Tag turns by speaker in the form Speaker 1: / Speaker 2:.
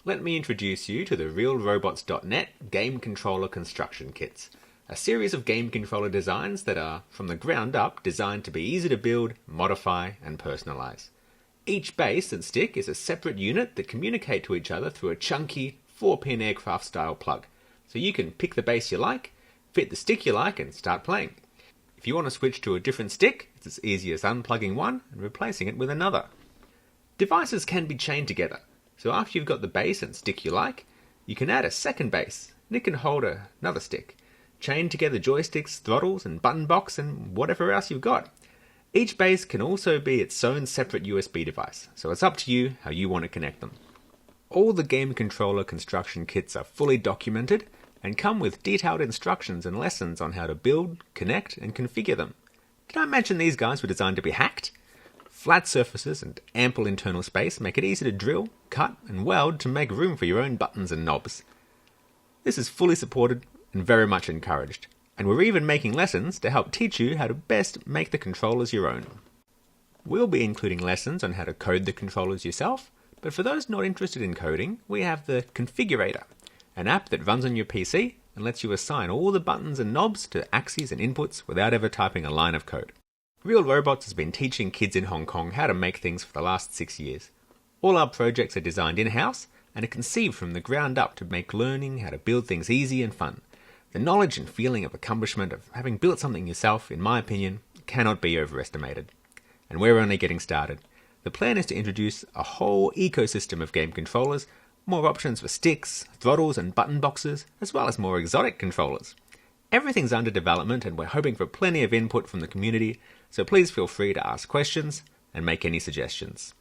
Speaker 1: Let me introduce you to the RealRobots.net Game Controller Construction Kits, a series of game controller designs that are, from the ground up, designed to be easy to build, modify, and personalize. Each base and stick is a separate unit that communicate to each other through a chunky 4-pin aircraft-style plug, so you can pick the base you like, fit the stick you like, and start playing. If you want to switch to a different stick, it's as easy as unplugging one and replacing it with another. Devices can be chained together, so after you've got the base and stick you like, you can add a second base, and it can hold another stick. Chain together joysticks, throttles, and button box, and whatever else you've got. Each base can also be its own separate USB device, so it's up to you how you want to connect them. All the game controller construction kits are fully documented and come with detailed instructions and lessons on how to build, connect, and configure them. Did I mention these guys were designed to be hacked? Flat surfaces and ample internal space make it easy to drill, cut, and weld to make room for your own buttons and knobs. This is fully supported and very much encouraged, and we're even making lessons to help teach you how to best make the controllers your own. We'll be including lessons on how to code the controllers yourself, but for those not interested in coding, we have the Configurator, an app that runs on your PC and lets you assign all the buttons and knobs to axes and inputs without ever typing a line of code. Real Robots has been teaching kids in Hong Kong how to make things for the last 6 years. All our projects are designed in-house and are conceived from the ground up to make learning how to build things easy and fun. The knowledge and feeling of accomplishment of having built something yourself, in my opinion, cannot be overestimated. And we're only getting started. The plan is to introduce a whole ecosystem of game controllers, more options for sticks, throttles, and button boxes, as well as more exotic controllers. Everything's under development and we're hoping for plenty of input from the community, so please feel free to ask questions and make any suggestions.